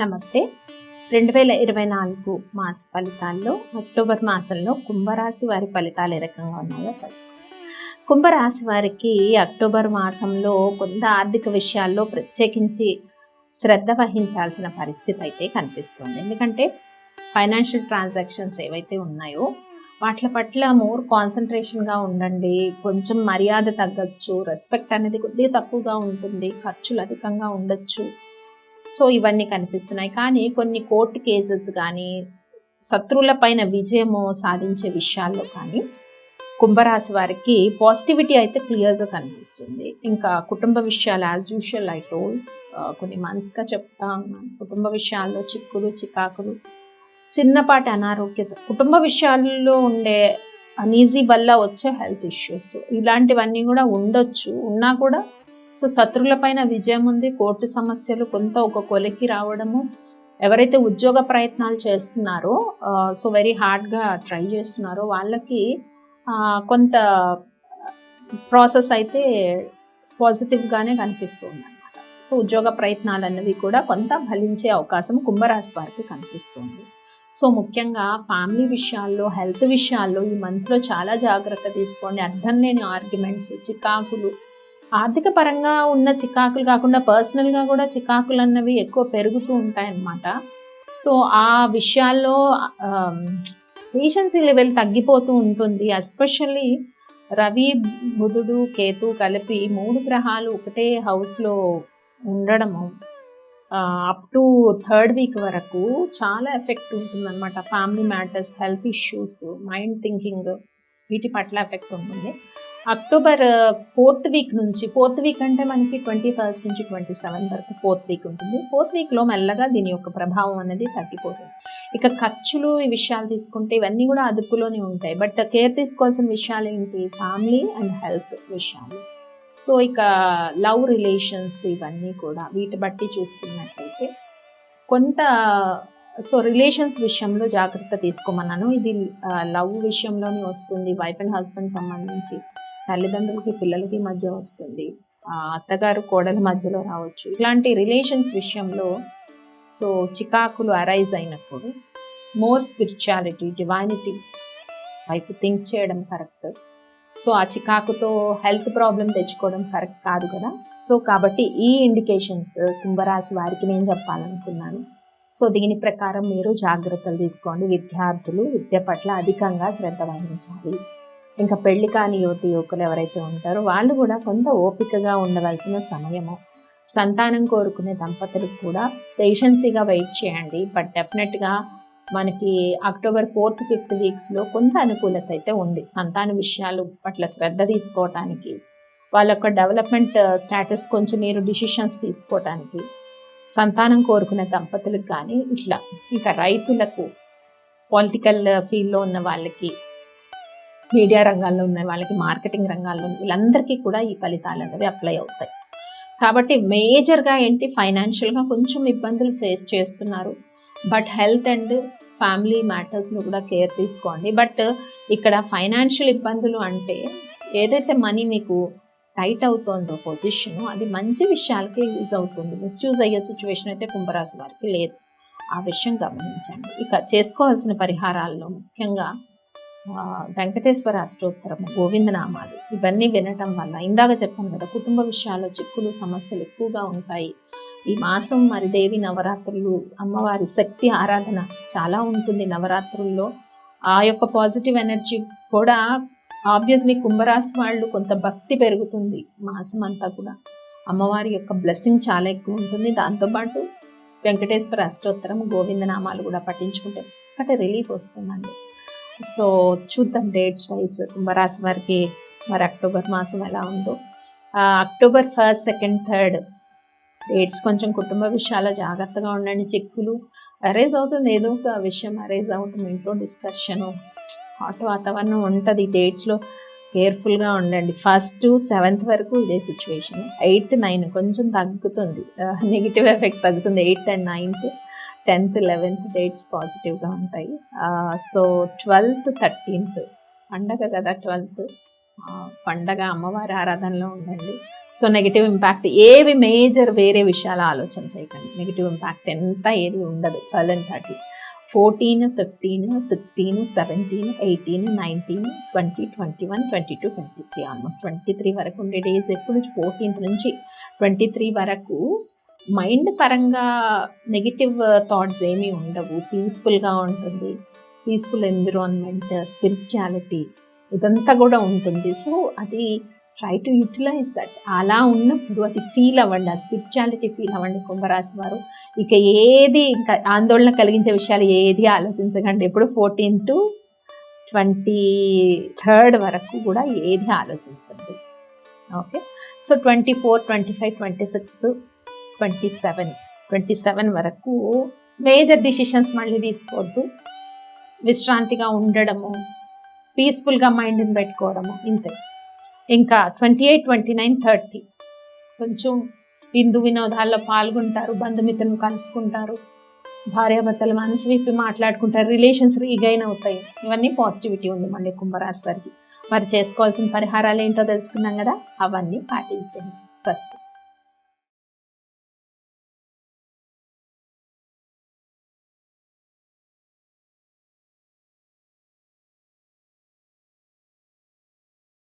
నమస్తే. 2024 మాస ఫలితాల్లో అక్టోబర్ మాసంలో కుంభరాశి వారి ఫలితాలు ఏ రకంగా ఉన్నాయో తెలుసుకుందాం. కుంభరాశి వారికి అక్టోబర్ మాసంలో కొంత ఆర్థిక విషయాల్లో ప్రత్యేకించి శ్రద్ధ వహించాల్సిన పరిస్థితి అయితే కనిపిస్తుంది. ఎందుకంటే ఫైనాన్షియల్ ట్రాన్సాక్షన్స్ ఏవైతే ఉన్నాయో వాటి పట్ల మోర్ కాన్సన్ట్రేషన్గా ఉండండి. కొంచెం మర్యాద తగ్గచ్చు, రెస్పెక్ట్ అనేది కొద్దిగా తక్కువగా ఉంటుంది, ఖర్చులు అధికంగా ఉండొచ్చు. సో ఇవన్నీ కనిపిస్తున్నాయి. కానీ కొన్ని కోర్టు కేసెస్ కానీ శత్రువుల పైన విజయము సాధించే విషయాల్లో కానీ కుంభరాశి వారికి పాజిటివిటీ అయితే క్లియర్గా కనిపిస్తుంది. ఇంకా కుటుంబ విషయాలు యాజ్ యూజువల్ ఐ టోల్డ్ కొన్ని మంత్స్గా చెప్తా ఉన్నాను. కుటుంబ విషయాల్లో చిక్కులు చికాకులు, చిన్నపాటి అనారోగ్య కుటుంబ విషయాల్లో ఉండే అనీజీ వల్ల వచ్చే హెల్త్ ఇష్యూస్ ఇలాంటివన్నీ కూడా ఉండొచ్చు. ఉన్నా కూడా సో శత్రువుల పైన విజయం ఉంది. కోర్టు సమస్యలు కొంత ఒక కొలికి రావడము, ఎవరైతే ఉద్యోగ ప్రయత్నాలు చేస్తున్నారో సో వెరీ హార్డ్గా ట్రై చేస్తున్నారో వాళ్ళకి కొంత ప్రాసెస్ అయితే పాజిటివ్గానే కనిపిస్తుంది అన్నమాట. సో ఉద్యోగ ప్రయత్నాలు అన్నవి కూడా కొంత ఫలించే అవకాశం కుంభరాశి వారికి కనిపిస్తుంది. సో ముఖ్యంగా ఫ్యామిలీ విషయాల్లో, హెల్త్ విషయాల్లో ఈ మంత్లో చాలా జాగ్రత్త తీసుకోండి. అర్థం లేని ఆర్గ్యుమెంట్స్, చికాకులు, ఆర్థిక పరంగా ఉన్న చికాకులు కాకుండా పర్సనల్గా కూడా చికాకులు అన్నవి ఎక్కువ పెరుగుతూ ఉంటాయన్నమాట. సో ఆ విషయాల్లో పేషెన్సీ లెవెల్ తగ్గిపోతూ ఉంటుంది. ఎస్పెషల్లీ రవి, బుధుడు, కేతు కలిపి 3 గ్రహాలు ఒకటే హౌస్లో ఉండడము అప్ టు 3rd వీక్ వరకు చాలా ఎఫెక్ట్ ఉంటుందన్నమాట. Family matters, health issues, mind thinking వీటి పట్ల ఎఫెక్ట్ ఉంటుంది. అక్టోబర్ 4th వీక్ నుంచి, 4th వీక్ అంటే మనకి 21st నుంచి 27 వరకు 4th వీక్ ఉంటుంది. 4th వీక్లో మెల్లగా దీని యొక్క ప్రభావం అనేది తగ్గిపోతుంది. ఇక ఖర్చులు ఈ విషయాలు తీసుకుంటే ఇవన్నీ కూడా అదుపులోనే ఉంటాయి. బట్ కేర్ తీసుకోవాల్సిన విషయాలు ఏంటి? ఫ్యామిలీ అండ్ హెల్త్ విషయాలు. సో ఇక లవ్ రిలేషన్స్ ఇవన్నీ కూడా వీటి బట్టి చూసుకున్నట్టయితే కొంత సో రిలేషన్స్ విషయంలో జాగ్రత్త తీసుకోమన్నాను. ఇది లవ్ విషయంలోనే వస్తుంది. వైఫ్ అండ్ హస్బెండ్ సంబంధించి, తల్లిదండ్రులకి పిల్లలకి మధ్య వస్తుంది, అత్తగారు కోడల మధ్యలో రావచ్చు. ఇలాంటి రిలేషన్స్ విషయంలో సో చికాకులు అరైజ్ అయినప్పుడు మోర్ స్పిరిచువాలిటీ, డివైనిటీ వైపు థింక్ చేయడం కరెక్ట్. సో ఆ చికాకుతో హెల్త్ ప్రాబ్లం తెచ్చుకోవడం కరెక్ట్ కాదు కదా. సో కాబట్టి ఈ ఇండికేషన్స్ కుంభరాశి వారికి నేను చెప్పాలనుకున్నాను. సో దీని ప్రకారం మీరు జాగ్రత్తలు తీసుకోండి. విద్యార్థులు విద్య పట్ల అధికంగా శ్రద్ధ వహించాలి. ఇంకా పెళ్లి కాని యువకులు ఎవరైతే ఉంటారో వాళ్ళు కూడా కొంత ఓపికగా ఉండవలసిన సమయము. సంతానం కోరుకునే దంపతులకు కూడా పేషెన్సీగా వెయిట్ చేయండి. బట్ డెఫినెట్గా మనకి అక్టోబర్ 4th, 5th వీక్స్లో కొంత అనుకూలత అయితే ఉంది. సంతాన విషయాలు పట్ల శ్రద్ధ తీసుకోవటానికి, వాళ్ళ యొక్క డెవలప్మెంట్ స్టేటస్ కొంచెం మీరు డిసిషన్స్ తీసుకోవటానికి, సంతానం కోరుకునే దంపతులకు కానీ ఇట్లా, ఇంకా రైతులకు, పొలిటికల్ ఫీల్డ్లో ఉన్న వాళ్ళకి, మీడియా రంగాల్లో ఉన్న వాళ్ళకి, మార్కెటింగ్ రంగాల్లో వీళ్ళందరికీ కూడా ఈ ఫలితాలు అనేవి అప్లై అవుతాయి. కాబట్టి మేజర్గా ఏంటి, ఫైనాన్షియల్గా కొంచెం ఇబ్బందులు ఫేస్ చేస్తున్నారు. బట్ హెల్త్ అండ్ ఫ్యామిలీ మ్యాటర్స్లో కూడా కేర్ తీసుకోండి. బట్ ఇక్కడ ఫైనాన్షియల్ ఇబ్బందులు అంటే ఏదైతే మనీ మీకు టైట్ అవుతుందో పొజిషన్, అది మంచి విషయాలకే యూజ్ అవుతుంది. మిస్యూజ్ అయ్యే సిచ్యువేషన్ అయితే కుంభరాశి వారికి లేదు. ఆ విషయం గమనించండి. ఇక చేసుకోవాల్సిన పరిహారాల్లో ముఖ్యంగా వెంకటేశ్వర అష్టోత్తరము, గోవిందనామాలు ఇవన్నీ వినటం వల్ల, ఇందాక చెప్పాను కదా కుటుంబ విషయాల్లో చిక్కులు సమస్యలు ఎక్కువగా ఉంటాయి. ఈ మాసం మరి దేవి నవరాత్రులు, అమ్మవారి శక్తి ఆరాధన చాలా ఉంటుంది నవరాత్రుల్లో. ఆ యొక్క పాజిటివ్ ఎనర్జీ కూడా ఆబ్వియస్లీ కుంభరాశి వాళ్ళు కొంత భక్తి పెరుగుతుంది. మాసం అంతా కూడా అమ్మవారి యొక్క బ్లెస్సింగ్ చాలా ఎక్కువ ఉంటుంది. దాంతోపాటు వెంకటేశ్వర అష్టోత్తరం, గోవిందనామాలు కూడా పఠించుకుంటే చక్కటి రిలీఫ్ వస్తుందండి. సో చూద్దాం డేట్స్ వైజ్ కుంభరాశి వారికి మరి అక్టోబర్ మాసం ఎలా ఉందో. October 1st, 2nd, 3rd dates కొంచెం కుటుంబ విషయాల్లో జాగ్రత్తగా ఉండండి. చిక్కులు అరైజ్ అవుతుంది, ఏదో ఒక విషయం అరైజ్ అవుతుంది, ఇంట్లో డిస్కషను, హాట్ వాతావరణం ఉంటుంది. డేట్స్లో కేర్ఫుల్గా ఉండండి. 1st to 7th వరకు ఇదే సిచ్యువేషన్. 8th, 9th కొంచెం తగ్గుతుంది, నెగిటివ్ ఎఫెక్ట్ తగ్గుతుంది. 8th and 9th, 10th, 11th dates పాజిటివ్గా ఉంటాయి. సో 12th, 13th పండగ కదా 12th, పండగ అమ్మవారి ఆరాధనలో ఉండండి. సో నెగిటివ్ ఇంపాక్ట్ ఏవి మేజర్ వేరే విషయాలు ఆలోచన చేయకండి. నెగిటివ్ ఇంపాక్ట్ ఎంత ఏది ఉండదు. 12 and 30, 14, 15, 16, 17, 18, 19, 20, 21, 22, 23 ఆల్మోస్ట్ 23 వరకు ఉండే డేస్. ఎప్పుడు 14th నుంచి 23 వరకు మైండ్ పరంగా నెగిటివ్ థాట్స్ ఏమీ ఉండవు. పీస్ఫుల్గా ఉంటుంది. పీస్ఫుల్ ఎన్విరాన్మెంట్, స్పిరిచువాలిటీ ఇదంతా కూడా ఉంటుంది. సో అది ట్రై టు యూటిలైజ్ దట్. అలా ఉన్నప్పుడు అది ఫీల్ అవ్వండి, ఆ స్పిరిచువాలిటీ ఫీల్ అవ్వండి కుంభరాశి వారు. ఇక ఏది ఇంకా ఆందోళన కలిగించే విషయాలు ఏది ఆలోచించకండి. ఎప్పుడు 14 to 23rd వరకు కూడా ఏది ఆలోచించండి. ఓకే. సో 24, 25, 26, 27 వరకు మేజర్ డిసిషన్స్ మళ్ళీ తీసుకోవద్దు. విశ్రాంతిగా ఉండడము, పీస్ఫుల్గా మైండ్ని పెట్టుకోవడము, ఇంతే. ఇంకా 28, 29, 30 కొంచెం విందు వినోదాల్లో పాల్గొంటారు, బంధుమిత్రులను కలుసుకుంటారు, భార్యాభర్తలు మనసు విప్పి మాట్లాడుకుంటారు, రిలేషన్స్ రీగైన్ అవుతాయి. ఇవన్నీ పాజిటివిటీ ఉంది మళ్ళీ కుంభరాశి వారికి. మరి చేసుకోవాల్సిన పరిహారాలు ఏంటో తెలుసుకున్నాం కదా, అవన్నీ పాటించండి. స్వస్తి.